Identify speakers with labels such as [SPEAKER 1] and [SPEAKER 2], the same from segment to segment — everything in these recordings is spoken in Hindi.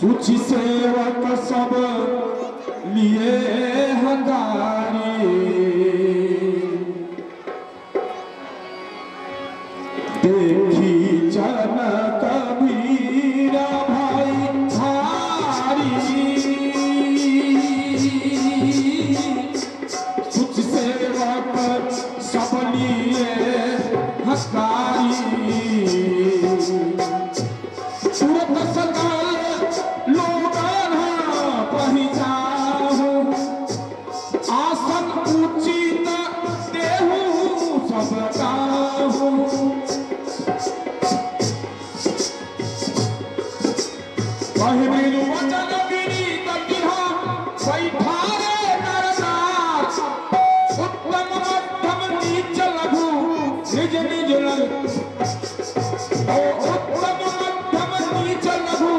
[SPEAKER 1] सूची सेवक सब लिए हंगारी, देखी जनक वीरा भाई भारी। सूची सेवक सब लिए हंगारी, सूरत सकाल लोग पहचानो, आसन उचित देहु सबका हो। वचन विनीत बिरहा बैठारे नरनाथ, उत्तम मध्यम नीच लघु निज निज लघु, उत्तम मध्यम नीच लघु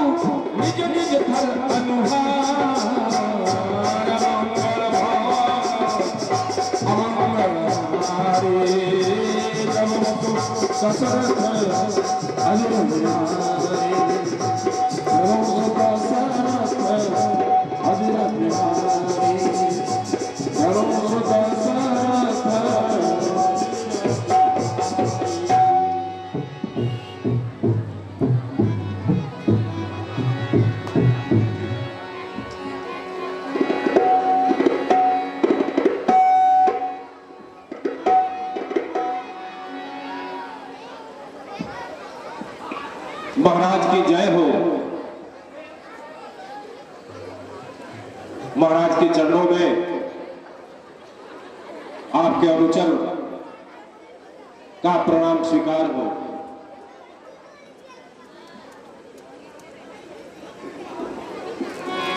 [SPEAKER 1] निज निज फल अनुहार। अमंगल हारे जमतु ससरथ अजर महाराज की जय हो। महाराज के चरणों में आपके अनुचर का प्रणाम स्वीकार हो।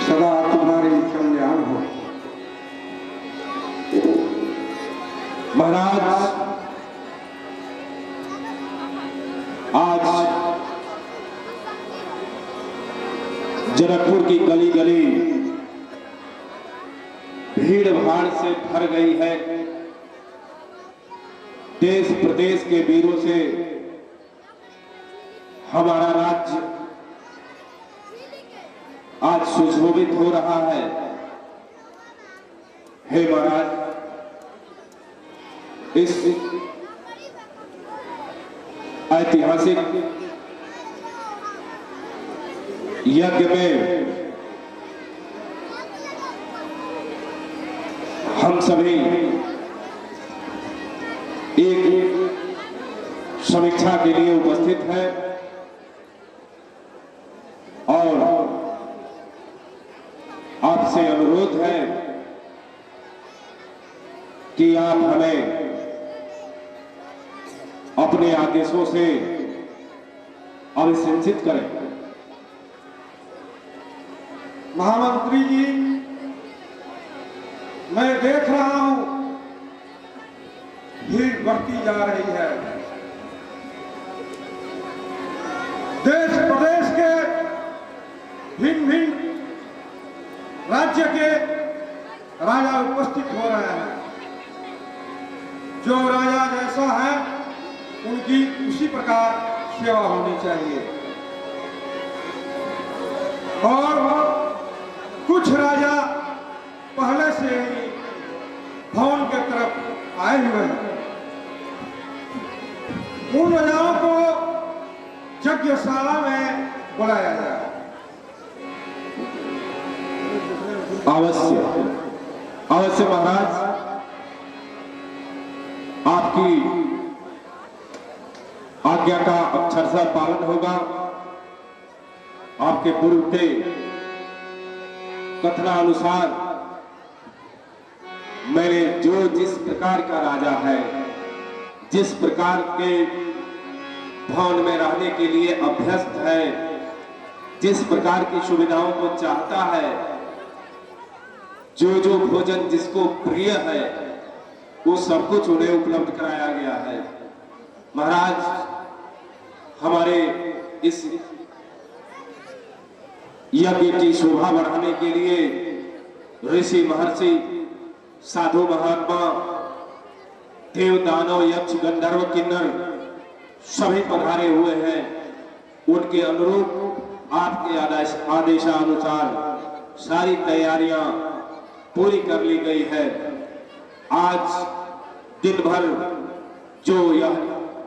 [SPEAKER 2] सदा तुम्हारी कल्याण हो।
[SPEAKER 1] महाराज आज जनकपुर की गली गली भीड़ भाड़ से भर गई है। देश प्रदेश के वीरों से हमारा राज्य आज सुशोभित हो रहा है। हे महाराज, इस ऐतिहासिक यज्ञ में हम सभी एक समीक्षा के लिए उपस्थित हैं और आपसे अनुरोध है कि आप हमें अपने आदेशों से अभिशंसित करें।
[SPEAKER 2] महामंत्री जी, मैं देख रहा हूं भीड़ बढ़ती जा रही है। देश प्रदेश के भिन्न भिन्न राज्य के राजा उपस्थित हो रहे हैं। जो राजा जैसा है उनकी उसी प्रकार सेवा होनी चाहिए। और कुछ राजा पहले से ही भवन के तरफ आए हुए हैं। उन राजाओं को यज्ञशाला में बुलाया जाए।
[SPEAKER 1] अवश्य अवश्य महाराज, आपकी आज्ञा का अक्षरशः पालन होगा। आपके पूर्व के कथनानुसार मैंने जो जिस प्रकार का राजा है, जिस प्रकार के भवन में रहने के लिए अभ्यस्त है, जिस प्रकार की सुविधाओं को चाहता है, जो जो भोजन जिसको प्रिय है, वो सब कुछ उन्हें उपलब्ध कराया गया है। महाराज, हमारे इस यज्ञ की शोभा बढ़ाने के लिए ऋषि महर्षि साधु महात्मा देव दानव यक्ष गंधर्व किन्नर सभी पधारे हुए हैं। उनके अनुरूप आपके आदेशानुसार सारी तैयारियां पूरी कर ली गई है। आज दिन भर जो यह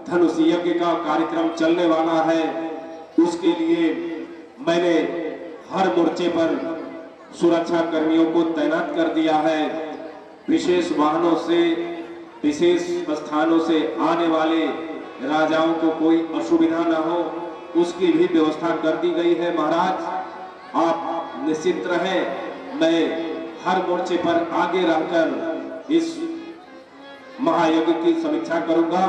[SPEAKER 1] धनुष यज्ञ का कार्यक्रम चलने वाला है, उसके लिए मैंने हर मोर्चे पर सुरक्षा कर्मियों को तैनात कर दिया है। विशेष वाहनों से, विशेष स्थानों से आने वाले राजाओं को कोई असुविधा न हो, उसकी भी व्यवस्था कर दी गई है। महाराज आप निश्चिंत रहें, मैं हर मोर्चे पर आगे रहकर इस महायज्ञ की समीक्षा करूंगा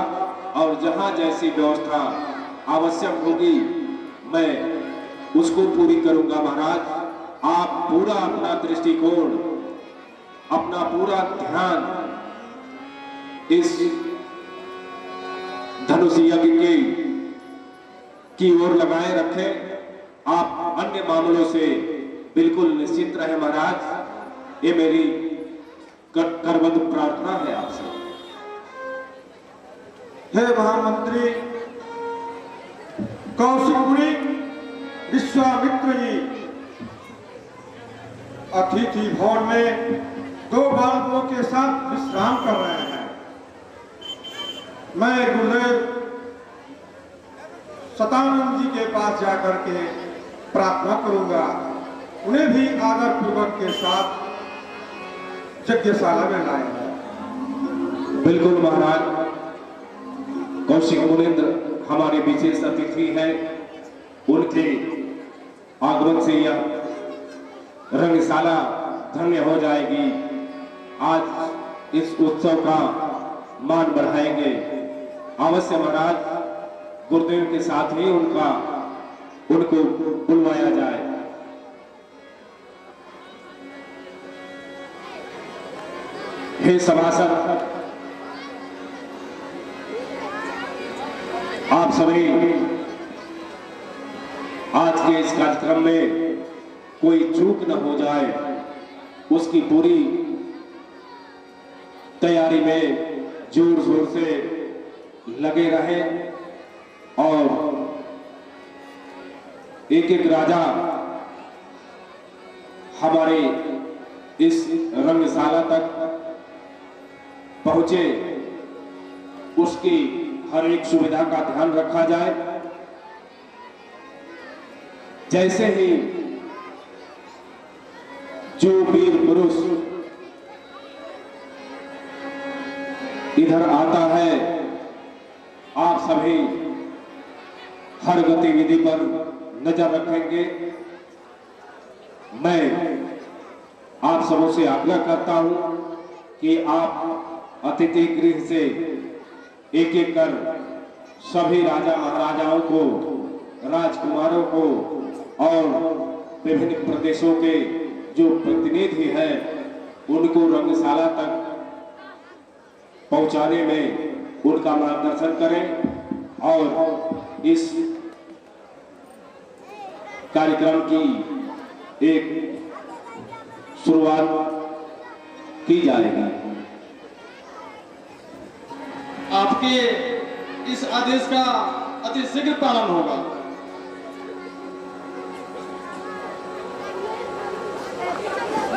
[SPEAKER 1] और जहां जैसी व्यवस्था आवश्यक होगी मैं उसको पूरी करूंगा। महाराज आप पूरा अपना दृष्टिकोण, अपना पूरा ध्यान इस धनुष यज्ञ की ओर लगाए रखें। आप अन्य मामलों से बिल्कुल निश्चित रहे महाराज, ये मेरी करबद्ध प्रार्थना है आपसे।
[SPEAKER 2] हे महामंत्री कौशिक मुनि, विश्वामित्र जी अतिथि भवन में 2 बालकों के साथ विश्राम कर रहे हैं। मैं गुरुदेव सतानंद जी के पास जाकर के प्रार्थना करूंगा, उन्हें भी आदर पूर्वक के साथ यज्ञशाला में लाएंगे।
[SPEAKER 1] बिल्कुल महाराज, कौशिक मुनीन्द्र हमारे विशेष अतिथि हैं, उनके आगमन से यह रंगशाला धन्य हो जाएगी। आज इस उत्सव का मान बढ़ाएंगे अवश्य महाराज। गुरुदेव के साथ ही उनको बुलवाया जाए। हे सभासद, आप सभी आज के इस कार्यक्रम में कोई चूक न हो जाए, उसकी पूरी तैयारी में जोर शोर से लगे रहें और एक एक राजा हमारे इस रंगशाला तक पहुंचे, उसकी हर एक सुविधा का ध्यान रखा जाए। जैसे ही जो वीर पुरुष इधर आता है, आप सभी हर गतिविधि पर नजर रखेंगे। मैं आप सबों से आग्रह करता हूं कि आप अतिथि गृह से एक एक कर सभी राजा महाराजाओं को, राजकुमारों को और विभिन्न प्रदेशों के जो प्रतिनिधि हैं उनको रंगशाला तक पहुंचाने में उनका मार्गदर्शन करें और इस कार्यक्रम की एक शुरुआत की जाएगी।
[SPEAKER 3] आपके इस आदेश का अति शीघ्र पालन होगा।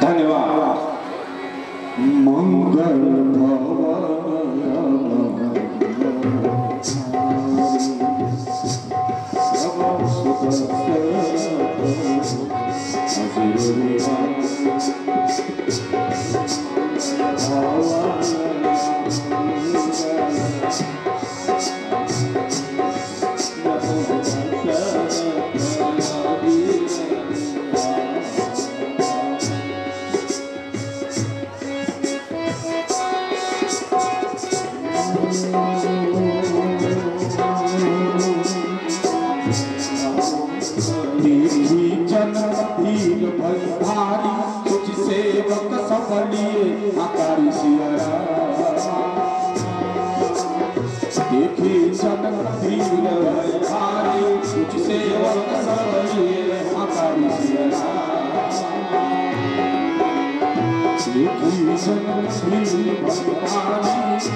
[SPEAKER 1] धन्यवाद।
[SPEAKER 4] मंगल भवन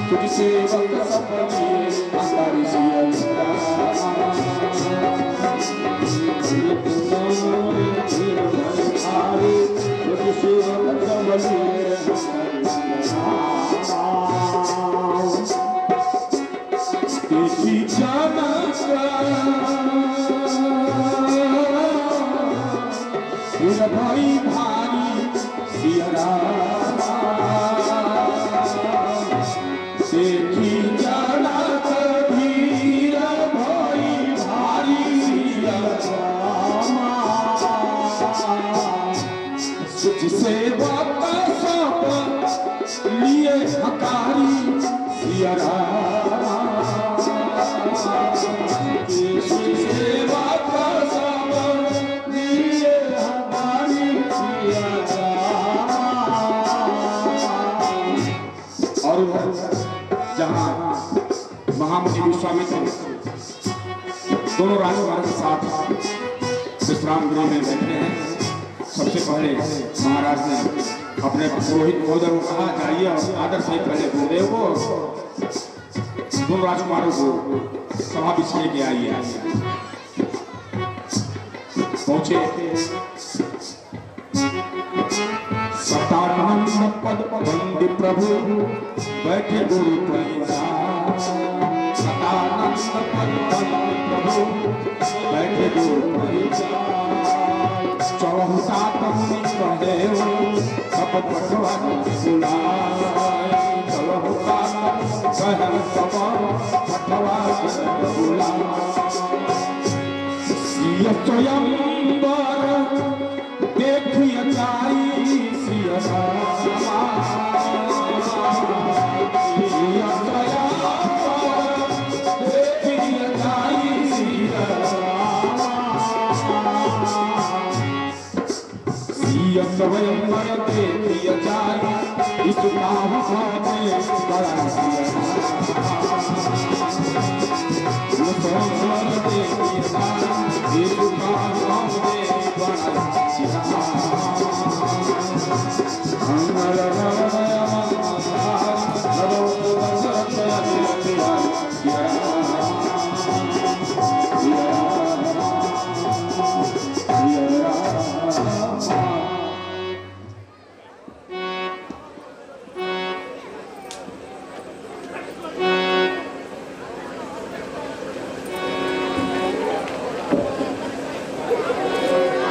[SPEAKER 3] तुझसे
[SPEAKER 4] सुर भई भारी सिया राम देखी जनक धीर भई भारी सिया राम सेवक सब लिए हकारी सिया राम सेवक सब लिए हकारी सिया राम। और जहाँ महामुनि विश्वामित्र दोनों राजकुमारों के साथ विश्राम गृह में बैठे हैं, सबसे पहले महाराज ने अपने पुरोहित महोदय को कहा जाइए और आदर से पहले गुरुदेव को दोनों राजकुमारों को समावेश लेके आइए। पहुंचे सतानंद पद वंदे प्रभु बैठे गुरु परिवार सतानंद पद वंदे प्रभु बैठे गुरु परिवार चौहु सात मुनि कहदेव सब पठवा बुलाए चौहु सात कहन सब पठवा बुलाए सिय स्वयंवर देखिय जाई सिय रामा सिय स्वयंवर देखिय जाई सिय स्वयंवर देखिय जाई इस नाम में बड़ा